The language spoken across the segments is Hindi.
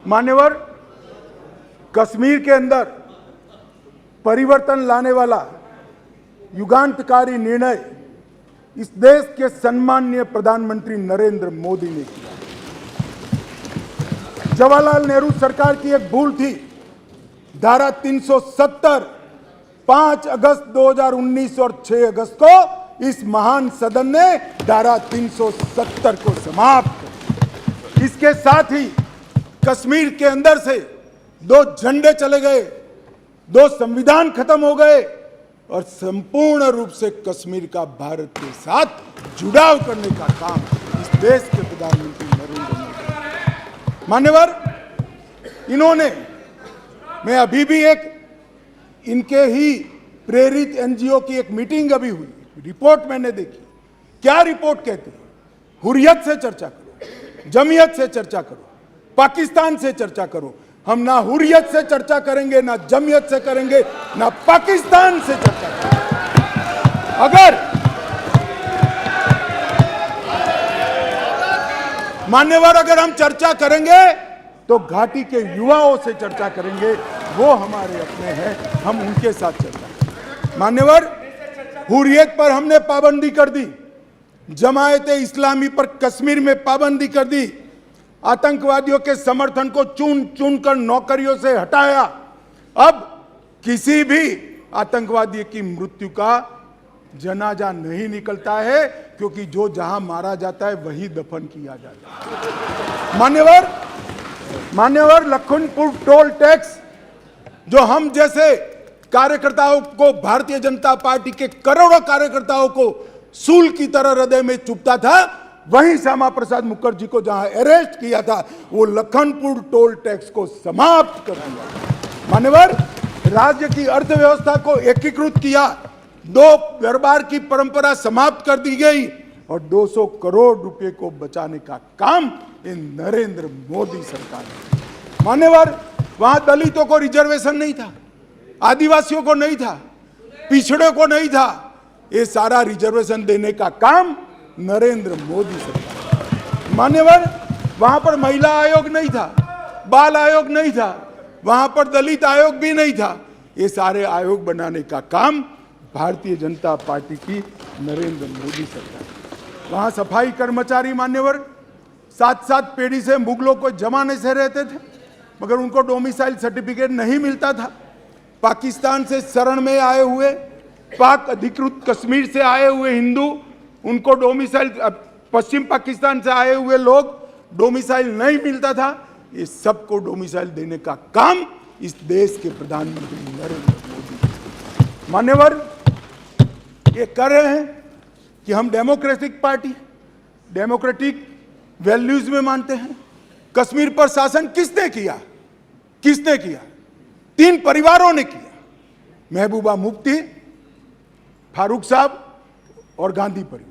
मान्यवर, कश्मीर के अंदर परिवर्तन लाने वाला युगांतकारी निर्णय इस देश के सम्माननीय प्रधानमंत्री नरेंद्र मोदी ने किया। जवाहरलाल नेहरू सरकार की एक भूल थी। धारा 370 5 अगस्त 2019 और 6 अगस्त को इस महान सदन ने धारा 370 को समाप्त कर। इसके साथ ही कश्मीर के अंदर से 2 झंडे चले गए, 2 संविधान खत्म हो गए और संपूर्ण रूप से कश्मीर का भारत के साथ जुड़ाव करने का काम इस देश के प्रधानमंत्री नरेंद्र मोदी। मान्यवर, इन्होंने, मैं अभी भी एक इनके ही प्रेरित एनजीओ की एक मीटिंग अभी हुई, रिपोर्ट मैंने देखी। क्या रिपोर्ट कहती है? हुर्रियत से चर्चा करो, जमीयत से चर्चा करो, पाकिस्तान से चर्चा करो। हम ना हुर्रियत से चर्चा करेंगे, ना जमीयत से करेंगे, ना पाकिस्तान से चर्चा करेंगे। अगर मान्यवर, अगर हम चर्चा करेंगे तो घाटी के युवाओं से चर्चा करेंगे, वो हमारे अपने हैं, हम उनके साथ चर्चा करेंगे। मान्यवर, हुर्रियत पर हमने पाबंदी कर दी, जमायत इस्लामी पर कश्मीर में पाबंदी कर दी, आतंकवादियों के समर्थन को चुन चुन कर नौकरियों से हटाया। अब किसी भी आतंकवादी की मृत्यु का जनाजा नहीं निकलता है, क्योंकि जो जहां मारा जाता है वही दफन किया जाता है। मान्यवर, लखनपुर टोल टैक्स जो हम जैसे कार्यकर्ताओं को, भारतीय जनता पार्टी के करोड़ों कार्यकर्ताओं को सूल की तरह हृदय में चुभता था, वहीं श्यामा प्रसाद मुखर्जी को जहां अरेस्ट किया था, वो लखनपुर टोल टैक्स को समाप्त कर दिया। मान्यवर, राज्य की अर्थव्यवस्था को एकीकृत किया, 2 दरबार की परंपरा समाप्त कर दी गई और 200 करोड़ रुपए को बचाने का काम इन नरेंद्र मोदी सरकार ने। मान्यवर, वहां दलितों को रिजर्वेशन नहीं था, आदिवासियों को नहीं था, पिछड़े को नहीं था। ये सारा रिजर्वेशन देने का काम नरेंद्र मोदी सरकार। मान्यवर, वहां पर महिला आयोग नहीं था, बाल आयोग नहीं था, वहां पर दलित आयोग भी नहीं था। ये सारे आयोग बनाने का काम भारतीय जनता पार्टी की नरेंद्र मोदी सरकार। वहां सफाई कर्मचारी मान्यवर 7-7 पीढ़ी से मुगलों को जमाने से रहते थे, मगर उनको डोमिसाइल सर्टिफिकेट नहीं मिलता था। पाकिस्तान से शरण में आए हुए, पाक अधिकृत कश्मीर से आए हुए हिंदू, उनको डोमिसाइल, पश्चिम पाकिस्तान से आए हुए लोग, डोमिसाइल नहीं मिलता था। ये सबको डोमिसाइल देने का काम इस देश के प्रधानमंत्री नरेंद्र मोदी। मान्यवर, ये कर रहे हैं कि हम डेमोक्रेटिक पार्टी, डेमोक्रेटिक वैल्यूज में मानते हैं। कश्मीर पर शासन किसने किया? किसने किया? 3 परिवारों ने किया, महबूबा मुफ्ती, फारूक साहब और गांधी परिवार।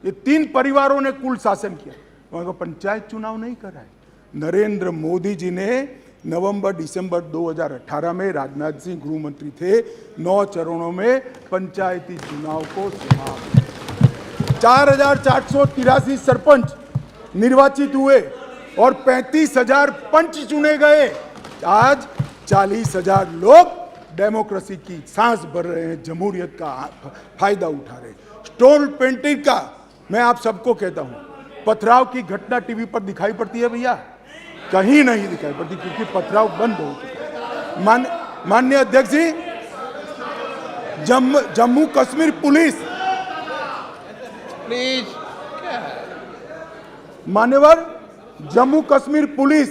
ये 3 परिवारों ने कुल शासन किया। वहां का पंचायत चुनाव नहीं करा है। नरेंद्र मोदी जी ने नवंबर-दिसंबर 2018 में, राजनाथ सिंह गृह मंत्री थे, 9 चरणों में पंचायती चुनाव को समाप्त। 4483 सरपंच निर्वाचित हुए और 35,000 पंच चुने गए। आज 40,000 लोग डेमोक्रेसी की सांस भर रहे हैं, जमहूरियत का फायदा उठा रहे हैं। स्टोन पेंटिंग का मैं आप सबको कहता हूं, पथराव की घटना टीवी पर दिखाई पड़ती है भैया? कहीं नहीं दिखाई पड़ती, क्योंकि पथराव बंद हो चुका है। माननीय अध्यक्ष जी, जम्मू कश्मीर पुलिस, प्लीज, मान्यवर, जम्मू कश्मीर पुलिस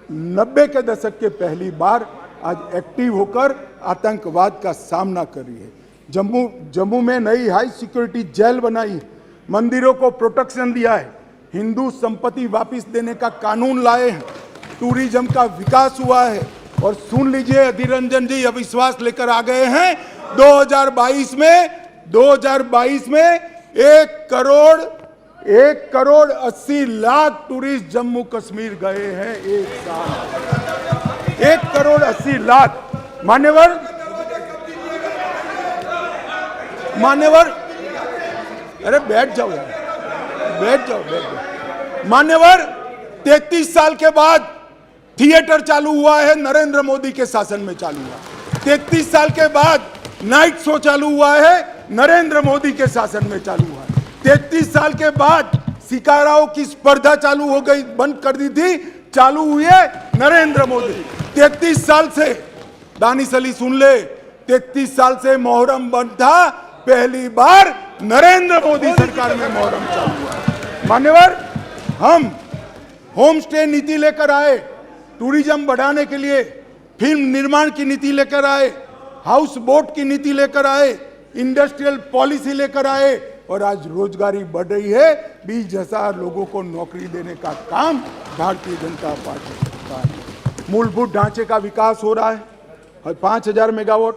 90 के दशक के पहली बार आज एक्टिव होकर आतंकवाद का सामना कर रही है। जम्मू में नई हाई सिक्योरिटी जेल बनाई, मंदिरों को प्रोटेक्शन दिया है, हिंदू संपत्ति वापस देने का कानून लाए हैं, टूरिज्म का विकास हुआ है। और सुन लीजिए, अधीर रंजन जी अविश्वास लेकर आ गए हैं। 2022 में 1 करोड़ 80 लाख टूरिस्ट जम्मू कश्मीर गए हैं एक साल। 1 करोड़ 80 लाख। मान्यवर, अरे बैठ जाओ यार, बैठ जाओ। मान्यवर, 33 साल के बाद थिएटर चालू हुआ है, नरेंद्र मोदी के शासन में चालू हुआ। 33 साल के बाद नाइट शो चालू हुआ है, नरेंद्र मोदी के शासन में चालू हुआ है। 33 साल के बाद शिकाराओं की स्पर्धा चालू हो गई, बंद कर दी थी, चालू हुई है नरेंद्र मोदी। 33 साल से, दानिश अली सुन ले, 33 साल से मोहर्रम बंद था, पहली बार नरेंद्र मोदी सरकार में मोहर्रम चालू हुआ। मान्यवर, हम होम स्टे नीति लेकर आए, टूरिज्म बढ़ाने के लिए फिल्म निर्माण की नीति लेकर आए, हाउस बोट की नीति लेकर आए, इंडस्ट्रियल पॉलिसी लेकर आए, और आज रोजगारी बढ़ रही है। 20,000 लोगों को नौकरी देने का काम भारतीय जनता पार्टी का है। मूलभूत ढांचे का विकास हो रहा है। 5,000 मेगावाट,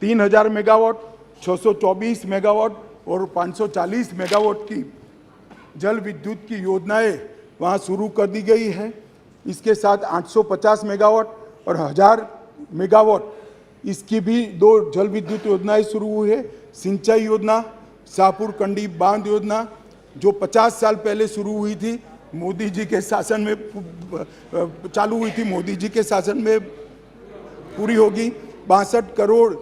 3,000 मेगावाट, 624 मेगावाट और 540 मेगावाट की जल विद्युत की योजनाएं वहां शुरू कर दी गई है। इसके साथ 850 मेगावाट और 1000 मेगावाट इसकी भी 2 जल विद्युत योजनाएं शुरू हुई है। सिंचाई योजना, शाहपुर कंडी बांध योजना, जो 50 साल पहले शुरू हुई थी, मोदी जी के शासन में चालू हुई थी, मोदी जी के शासन में पूरी होगी। 62 करोड़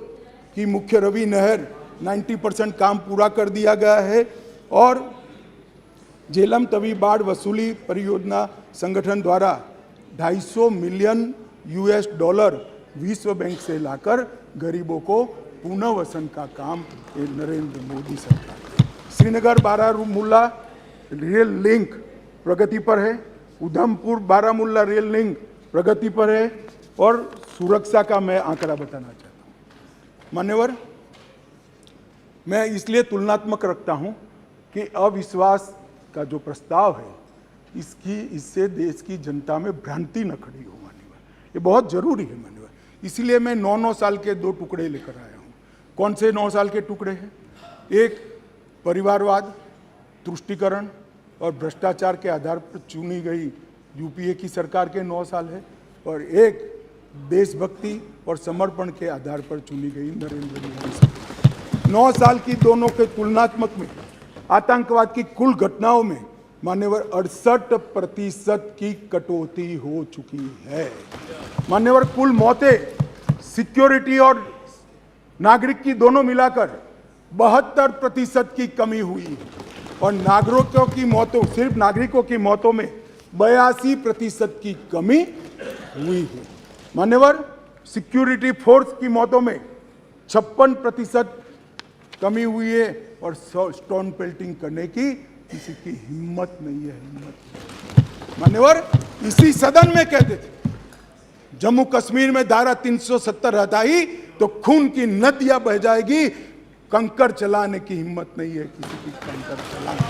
की मुख्य रवि नहर 90% काम पूरा कर दिया गया है। और झेलम तवी बाढ़ वसूली परियोजना संगठन द्वारा 250 मिलियन $US विश्व बैंक से लाकर गरीबों को पुनर्वसन का काम ये नरेंद्र मोदी सरकार। श्रीनगर बारामूला रेल लिंक प्रगति पर है, उधमपुर बारामूला रेल लिंक प्रगति पर है। और सुरक्षा का मैं आंकड़ा बताना चाहता हूँ। मान्यवर, मैं इसलिए तुलनात्मक रखता हूँ कि अविश्वास का जो प्रस्ताव है, इससे देश की जनता में भ्रांति न खड़ी हो। मान्यवर, ये बहुत जरूरी है। मान्यवर, इसलिए मैं 9 साल के 2 टुकड़े लेकर आया हूँ। कौन से 9 साल के टुकड़े हैं? एक परिवारवाद, तुष्टीकरण और भ्रष्टाचार के आधार पर चुनी गई यूपीए की सरकार के 9 साल है, और एक देशभक्ति और समर्पण के आधार पर चुनी गई नरेंद्र मोदी सरकार। 9 साल की दोनों के तुलनात्मक में आतंकवाद की कुल घटनाओं में मान्यवर 68% की कटौती हो चुकी है। मान्यवर, कुल मौतें सिक्योरिटी और नागरिक की दोनों मिलाकर 72% की कमी हुई है, और नागरिकों की मौतों, सिर्फ नागरिकों की मौतों में 82% की कमी हुई है। मान्यवर, सिक्योरिटी फोर्स की मौतों में 56% कमी हुई है, और स्टोन पेल्टिंग करने की किसी की हिम्मत नहीं है। हिम्मत। मान्यवर, इसी सदन में कहते थे जम्मू कश्मीर में धारा 370 हटाई तो खून की नदियां बह जाएगी, कंकड़ चलाने की हिम्मत नहीं है किसी की कंकड़ चलाने।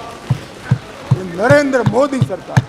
ये नरेंद्र मोदी सरकार